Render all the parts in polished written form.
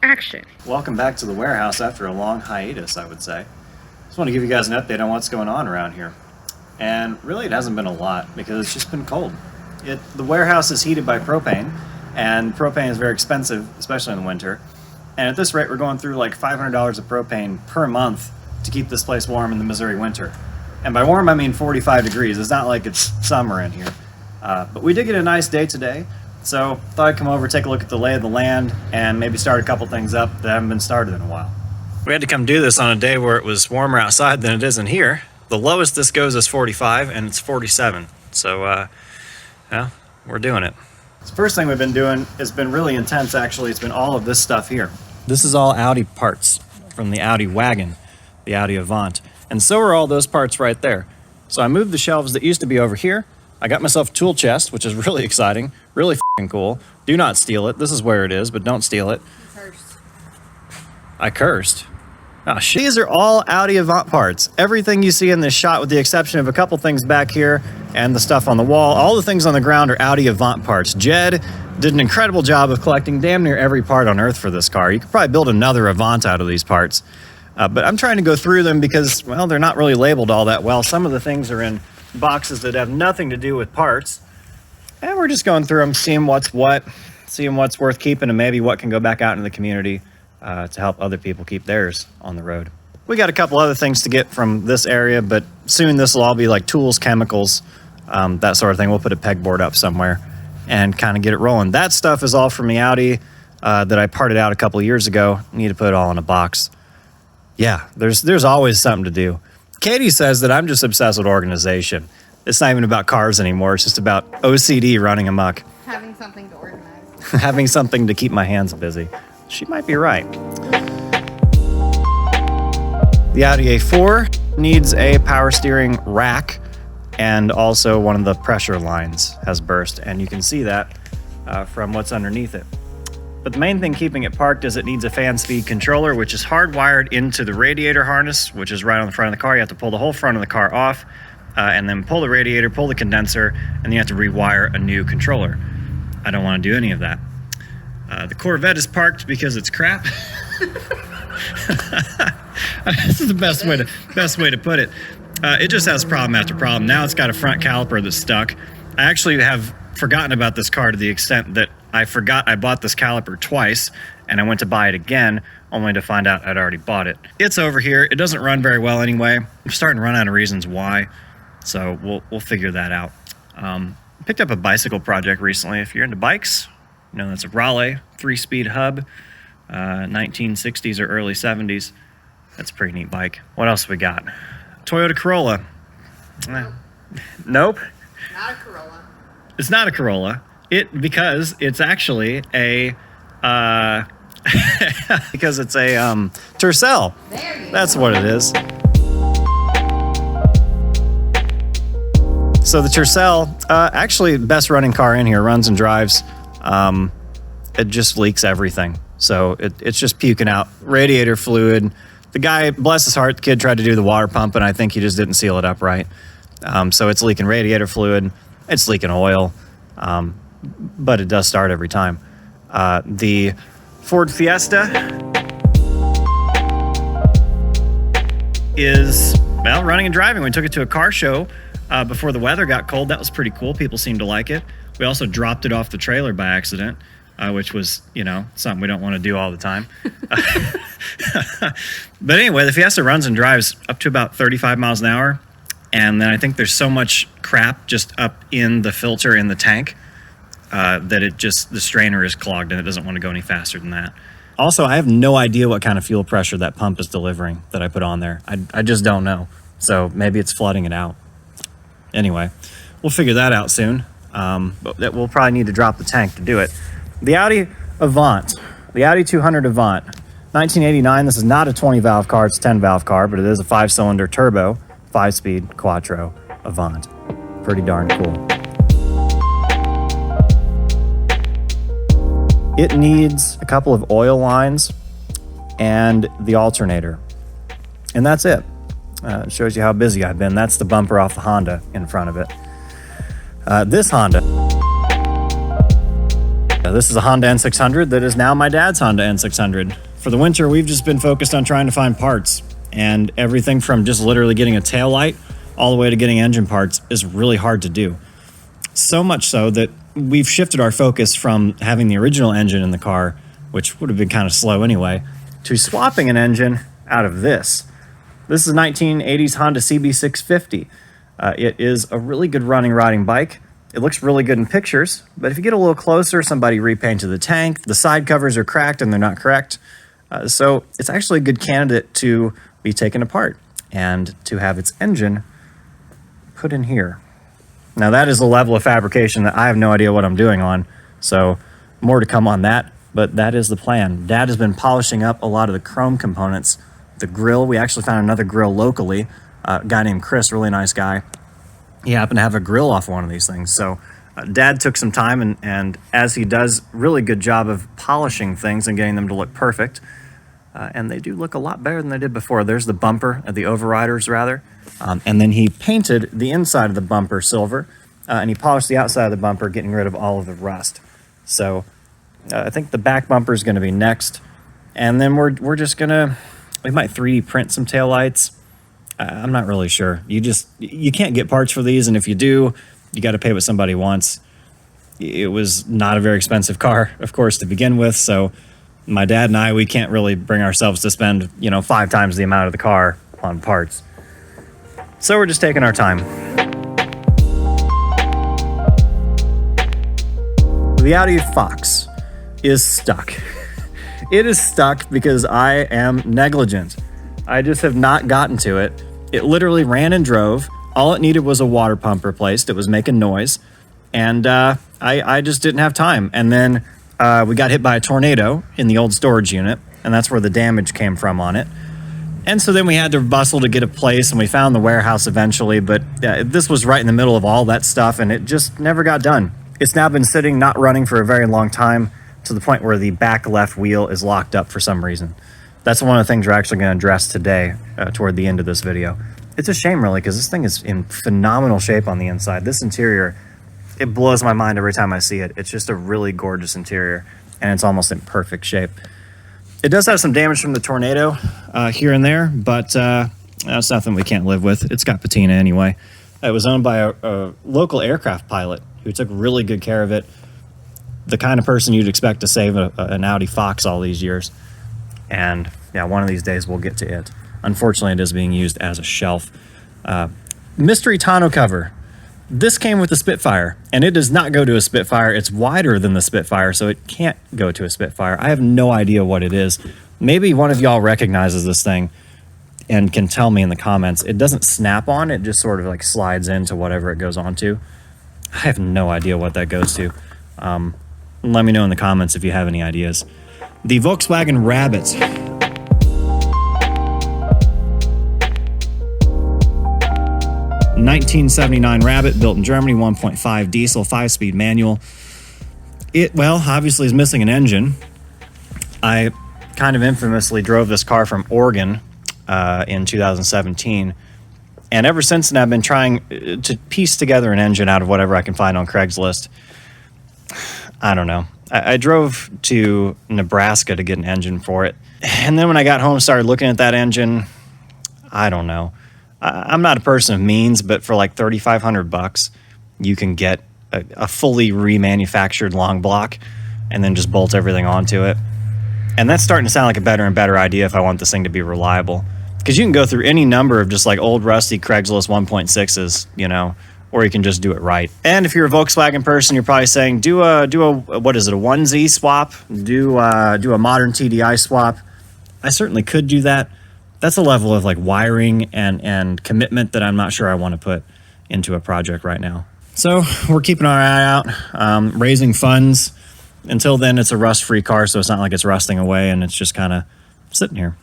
action. Welcome back to the warehouse after a long hiatus, I would say. Just want to give you guys an update on what's going on around here. And really it hasn't been a lot because it's just been cold. The warehouse is heated by propane, and propane is very expensive, especially in the winter. And at this rate, we're going through like $500 of propane per month to keep this place warm in the Missouri winter. And by warm, I mean 45 degrees. It's not like it's summer in here. But we did get a nice day today. So thought I'd come over, take a look at the lay of the land, and maybe start a couple things up that haven't been started in a while. We had to come do this on a day where it was warmer outside than it is in here. The lowest this goes is 45, and it's 47. So, yeah, we're doing it. The first thing we've been doing has been really intense, actually. It's been all of this stuff here. This is all Audi parts from the Audi wagon, the Audi Avant. And so are all those parts right there. So I moved the shelves that used to be over here. I got myself a tool chest, which is really exciting, really f***ing cool. Do not steal it. This is where it is, but don't steal it. Cursed. I cursed. Oh, shit. These are all Audi Avant parts. Everything you see in this shot, with the exception of a couple things back here and the stuff on the wall, all the things on the ground are Audi Avant parts. Jed did an incredible job of collecting damn near every part on Earth for this car. You could probably build another Avant out of these parts. But I'm trying to go through them because, well, they're not really labeled all that well. Some of the things are in boxes that have nothing to do with parts. And we're just going through them, seeing what's what, seeing what's worth keeping, and maybe what can go back out into the community to help other people keep theirs on the road. We got a couple other things to get from this area, but soon this will all be like tools, chemicals, that sort of thing. We'll put a pegboard up somewhere and kind of get it rolling. That stuff is all from the Audi that I parted out a couple of years ago. Need to put it all in a box. Yeah, there's always something to do. Katie says that I'm just obsessed with organization. It's not even about cars anymore. It's just about OCD running amok. Having something to organize. Having something to keep my hands busy. She might be right. The Audi A4 needs a power steering rack, and also one of the pressure lines has burst, and you can see that from what's underneath it. But the main thing keeping it parked is it needs a fan speed controller, which is hardwired into the radiator harness, which is right on the front of the car. You have to pull the whole front of the car off, and then pull the radiator, pull the condenser, and then you have to rewire a new controller. I don't want to do any of that. The Corvette is parked because it's crap. This is the best way to put it. It just has problem after problem. Now it's got a front caliper that's stuck. I actually have forgotten about this car to the extent that I forgot I bought this caliper twice, and I went to buy it again, only to find out I'd already bought it. It's over here. It doesn't run very well anyway. I'm starting to run out of reasons why, so we'll figure that out. Picked up a bicycle project recently. If you're into bikes, you know, that's a Raleigh 3-speed hub, 1960s or early 70s. That's a pretty neat bike. What else we got? Toyota Corolla. Nope. Not a Corolla. It's not a Corolla. Because it's actually a because it's a Tercel. There you That's go. what it is. So the Tercel, actually best running car in here, runs and drives. It just leaks everything. So it's just puking out radiator fluid. The guy, bless his heart, the kid tried to do the water pump, and I think he just didn't seal it up right. So it's leaking radiator fluid. It's leaking oil. But it does start every time. The Ford Fiesta is, well, running and driving. We took it to a car show before the weather got cold. That was pretty cool. People seemed to like it. We also dropped it off the trailer by accident, which was, you know, something we don't want to do all the time. But anyway, the Fiesta runs and drives up to about 35 miles an hour. And then I think there's so much crap just up in the filter in the tank that the strainer is clogged and it doesn't want to go any faster than that. Also, I have no idea what kind of fuel pressure that pump is delivering that I put on there. I just don't know. So maybe it's flooding it out. Anyway, we'll figure that out soon. But we'll probably need to drop the tank to do it. The Audi Avant, the Audi 200 Avant, 1989. This is not a 20-valve car. It's a 10-valve car, but it is a 5-cylinder turbo, 5-speed quattro Avant. Pretty darn cool. It needs a couple of oil lines and the alternator. And that's it. It shows you how busy I've been. That's the bumper off the Honda in front of it. This Honda This is a Honda N600 that is now my dad's Honda N600. For the winter, we've just been focused on trying to find parts, and everything from just literally getting a tail light all the way to getting engine parts is really hard to do. So much so that we've shifted our focus from having the original engine in the car, which would have been kind of slow anyway, to swapping an engine out of this. This is a 1980s Honda CB650. It is a really good running riding bike. It looks really good in pictures, but if you get a little closer, somebody repainted the tank, the side covers are cracked and they're not correct. So it's actually a good candidate to be taken apart and to have its engine put in here. Now that is a level of fabrication that I have no idea what I'm doing on, so more to come on that, but that is the plan. Dad has been polishing up a lot of the chrome components. The grill, we actually found another grill locally, a guy named Chris, really nice guy. He happened to have a grill off one of these things, so Dad took some time, and as he does, really good job of polishing things and getting them to look perfect. And they do look a lot better than they did before. There's the bumper, the overriders rather. And then he painted the inside of the bumper silver, and he polished the outside of the bumper, getting rid of all of the rust. So I think the back bumper is going to be next. And then we're just going to, we might 3D print some taillights. I'm not really sure. You can't get parts for these, and if you do, you got to pay what somebody wants. It was not a very expensive car, of course, to begin with, so my dad and I, we can't really bring ourselves to spend, 5 times the amount of the car on parts. So we're just taking our time. The Audi Fox is stuck. It is stuck because I am negligent. I just have not gotten to it. It literally ran and drove. All it needed was a water pump replaced. It was making noise. And I just didn't have time. And then we got hit by a tornado in the old storage unit, and that's where the damage came from on it. And so then we had to bustle to get a place, and we found the warehouse eventually, but this was right in the middle of all that stuff, and it just never got done. It's now been sitting, not running for a very long time, to the point where the back left wheel is locked up for some reason. That's one of the things we're actually going to address today toward the end of this video. It's a shame, really, because this thing is in phenomenal shape on the inside. This interior, it blows my mind every time I see it. It's just a really gorgeous interior, and it's almost in perfect shape. It does have some damage from the tornado here and there, but that's nothing we can't live with. It's got patina anyway. It was owned by a local aircraft pilot who took really good care of it. The kind of person you'd expect to save an Audi Fox all these years. And yeah, one of these days we'll get to it. Unfortunately, it is being used as a shelf. Mystery tonneau cover. This came with the Spitfire, and it does not go to a Spitfire. It's wider than the Spitfire, so it can't go to a Spitfire. I have no idea what it is. Maybe one of y'all recognizes this thing and can tell me in the comments. It doesn't snap on, it just sort of like slides into whatever it goes onto. I have no idea what that goes to. Let me know in the comments if you have any ideas. The Volkswagen Rabbit. ...1979 Rabbit, built in Germany, 1.5 diesel, 5-speed manual. It, well, obviously is missing an engine. I kind of infamously drove this car from Oregon in 2017. And ever since then, I've been trying to piece together an engine out of whatever I can find on Craigslist. I don't know. I drove to Nebraska to get an engine for it. And then when I got home, started looking at that engine. I don't know. I'm not a person of means, but for like $3,500, you can get a fully remanufactured long block and then just bolt everything onto it. And that's starting to sound like a better and better idea if I want this thing to be reliable. Because you can go through any number of just like old rusty Craigslist 1.6s, or you can just do it right. And if you're a Volkswagen person, you're probably saying, do a what is it, a 1Z swap? Do a modern TDI swap. I certainly could do that. That's a level of like wiring and commitment that I'm not sure I want to put into a project right now. So we're keeping our eye out, raising funds. Until then, it's a rust-free car, so it's not like it's rusting away, and it's just kind of sitting here.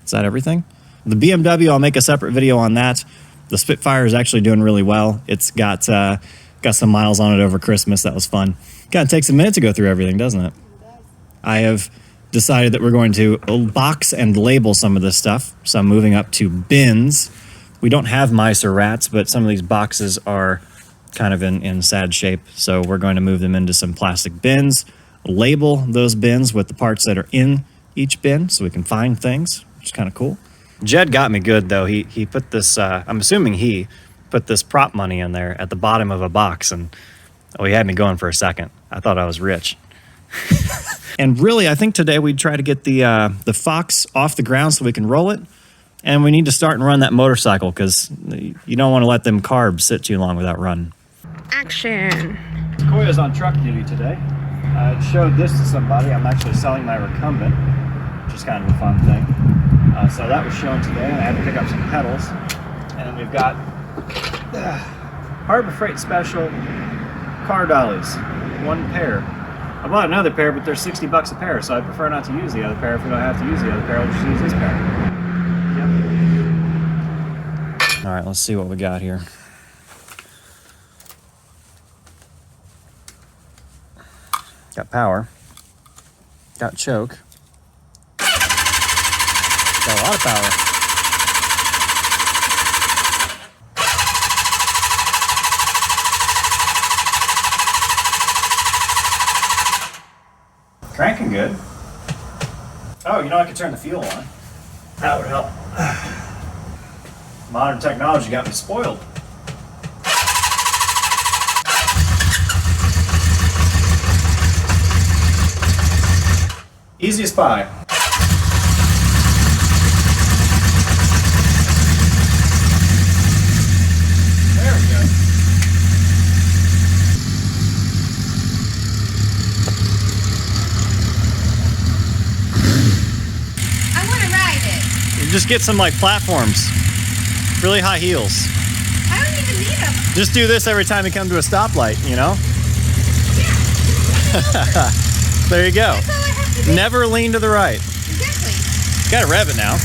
Is that everything? The BMW, I'll make a separate video on that. The Spitfire is actually doing really well. It's got some miles on it over Christmas. That was fun. Kind of takes a minute to go through everything, doesn't it? I have decided that we're going to box and label some of this stuff. So I'm moving up to bins. We don't have mice or rats, but some of these boxes are kind of in sad shape. So we're going to move them into some plastic bins, label those bins with the parts that are in each bin so we can find things, which is kind of cool. Jed got me good, though. He put this, I'm assuming he put this prop money in there at the bottom of a box, and he had me going for a second. I thought I was rich. And really, I think today we'd try to get the Fox off the ground so we can roll it. And we need to start and run that motorcycle because you don't want to let them carbs sit too long without running. Action. Koya's on truck duty today. I showed this to somebody. I'm actually selling my recumbent, which is kind of a fun thing. So that was shown today, and I had to pick up some pedals. And then we've got Harbor Freight Special car dollies, one pair. I bought another pair, but they're $60 a pair, so I prefer not to use the other pair. If we don't have to use the other pair, we'll just use this pair. All right, let's see what we got here. Got power. Got choke. Got a lot of power. Cranking good. Oh, you know, I could turn the fuel on. That would help. Modern technology got me spoiled. Easy as pie. There we go. I want to ride it. You just get some like platforms. Really high heels. I don't even need them. Just do this every time you come to a stoplight, you know? Yeah. There you go. That's all I have to do. Never lean to the right. Exactly. You gotta rev it now.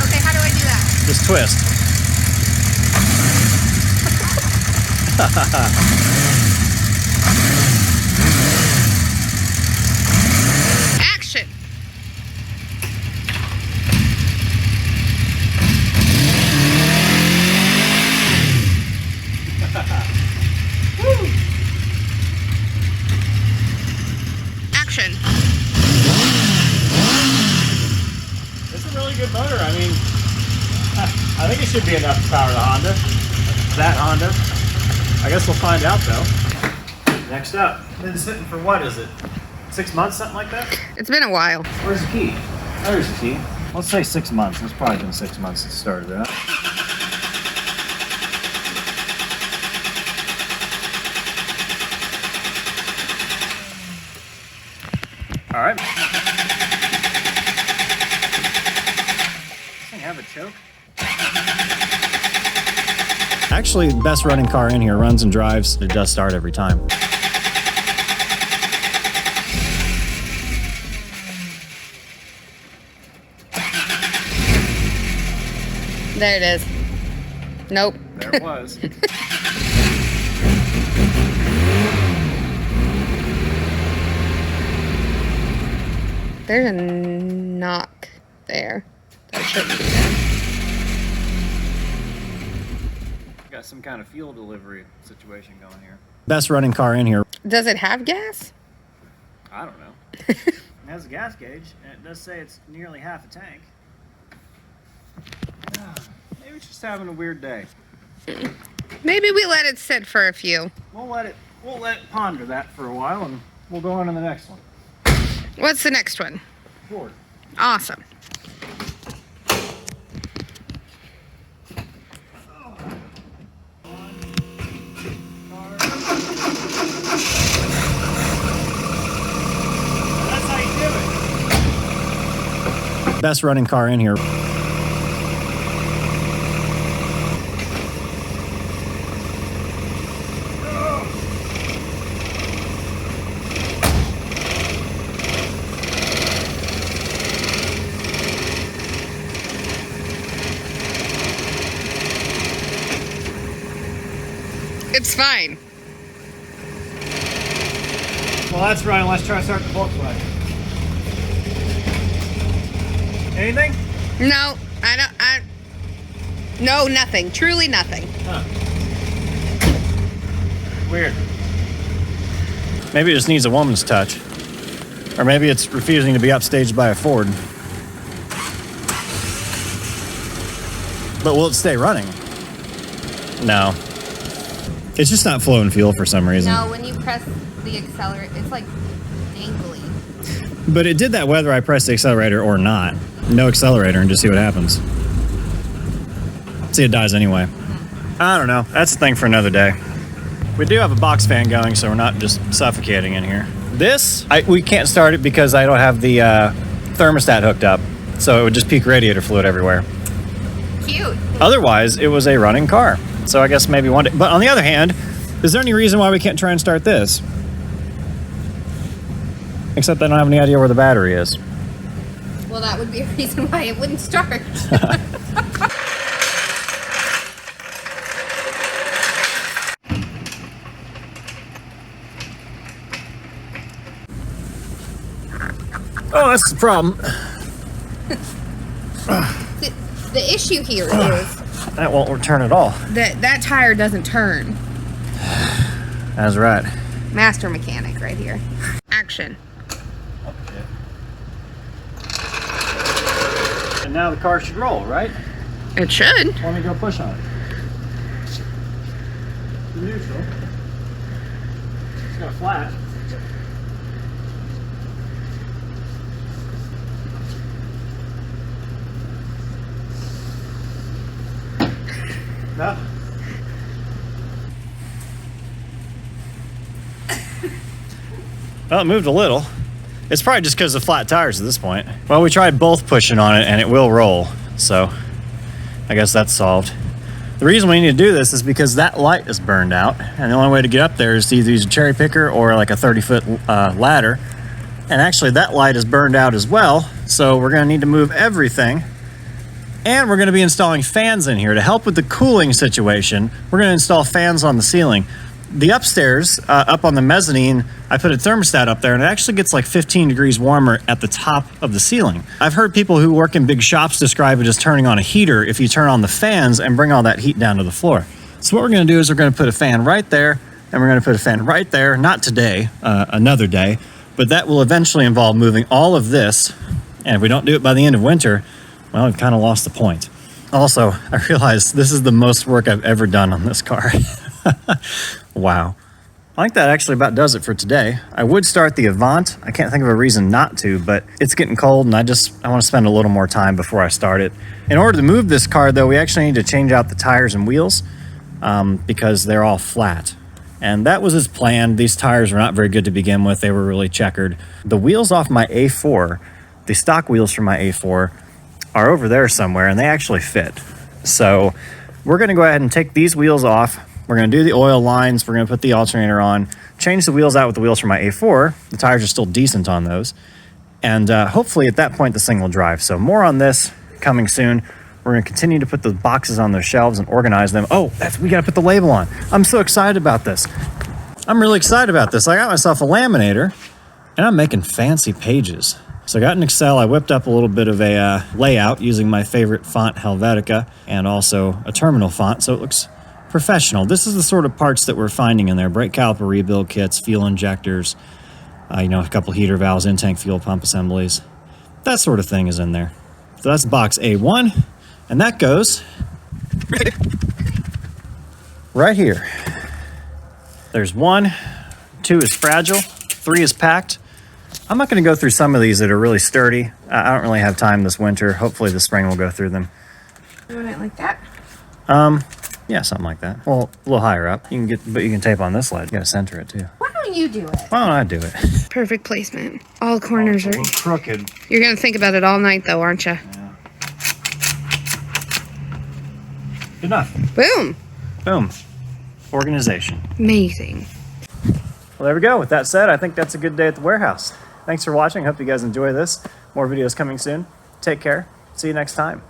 Okay, how do I do that? Just twist. Action. Action. It's a really good motor. I mean, I think it should be enough to power the Honda. That Honda. I guess we'll find out though. Next up. Been sitting for what is it? 6 months, something like that? It's been a while. Where's the key? There's the key. Let's say 6 months. It's probably been 6 months since it started out. All right. Does this thing have a choke? Actually, the best running car in here, runs and drives. It does start every time. There it is. Nope. There it was. There's a knock there. That shouldn't be there. Got some kind of fuel delivery situation going here. Best running car in here. Does it have gas? I don't know. It has a gas gauge, and it does say it's nearly half a tank. Maybe it's just having a weird day. Maybe we let it sit for a few. We'll let it ponder that for a while, and we'll go on to the next one. What's the next one? Ford. Awesome. That's how you do it. Best running car in here. It's fine. Well, that's right. Let's try to start the Volkswagen. Anything? No, no, nothing. Truly nothing. Huh. Weird. Maybe it just needs a woman's touch. Or maybe it's refusing to be upstaged by a Ford. But will it stay running? No. It's just not flowing fuel for some reason. No, when you press the accelerator, it's like dangly. But it did that whether I press the accelerator or not. No accelerator and just see what happens. See, it dies anyway. I don't know. That's the thing for another day. We do have a box fan going, so we're not just suffocating in here. We can't start it because I don't have the thermostat hooked up. So it would just peak radiator fluid everywhere. Cute. Otherwise, it was a running car. So I guess maybe one day. But on the other hand, is there any reason why we can't try and start this? Except I don't have any idea where the battery is. Well, that would be a reason why it wouldn't start. Oh, that's the problem. The issue here is That won't return at all. that tire doesn't turn. That's right. Master mechanic right here. Action. And now the car should roll, right? It should. Let me go push on it. Neutral. It's got a flat. No. Well, it moved a little. It's probably just because of flat tires at this point. Well, we tried both pushing on it and it will roll. So I guess that's solved. The reason we need to do this is because that light is burned out. And the only way to get up there is to either use a cherry picker or like a 30-foot ladder. And actually that light is burned out as well. So we're gonna need to move everything. And we're gonna be installing fans in here to help with the cooling situation. We're gonna install fans on the ceiling. The upstairs, up on the mezzanine, I put a thermostat up there and it actually gets like 15 degrees warmer at the top of the ceiling. I've heard people who work in big shops describe it as turning on a heater if you turn on the fans and bring all that heat down to the floor. So what we're gonna do is we're gonna put a fan right there and we're gonna put a fan right there, not today, another day, but that will eventually involve moving all of this. And if we don't do it by the end of winter, well, we've kind of lost the point. Also, I realize this is the most work I've ever done on this car. Wow. I think that actually about does it for today. I would start the Avant. I can't think of a reason not to, but it's getting cold and I want to spend a little more time before I start it. In order to move this car though, we actually need to change out the tires and wheels because they're all flat. And that was as planned. These tires were not very good to begin with. They were really checkered. The wheels off my A4, the stock wheels from my A4 are over there somewhere and they actually fit. So we're gonna go ahead and take these wheels off. We're gonna do the oil lines. We're gonna put the alternator on, change the wheels out with the wheels from my A4. The tires are still decent on those. And hopefully at that point, this thing will drive. So more on this coming soon. We're gonna continue to put the boxes on those shelves and organize them. Oh, we gotta put the label on. I'm so excited about this. I'm really excited about this. I got myself a laminator and I'm making fancy pages. So I got in Excel, I whipped up a little bit of a layout using my favorite font, Helvetica, and also a terminal font, so it looks professional. This is the sort of parts that we're finding in there. Brake caliper rebuild kits, fuel injectors, a couple heater valves, in-tank fuel pump assemblies. That sort of thing is in there. So that's box A1, and that goes right here. There's 1, 2 is fragile, 3 is packed. I'm not going to go through some of these that are really sturdy. I don't really have time this winter. Hopefully this spring we'll go through them. You want it like that? Yeah, something like that. Well, a little higher up. But you can tape on this ledge. You got to center it too. Why don't you do it? Why don't I do it? Perfect placement. All corners A are. little crooked. You're gonna think about it all night, though, aren't you? Yeah. Good enough. Boom. Boom. Organization. Amazing. Well, there we go. With that said, I think that's a good day at the warehouse. Thanks for watching. Hope you guys enjoy this. More videos coming soon. Take care. See you next time.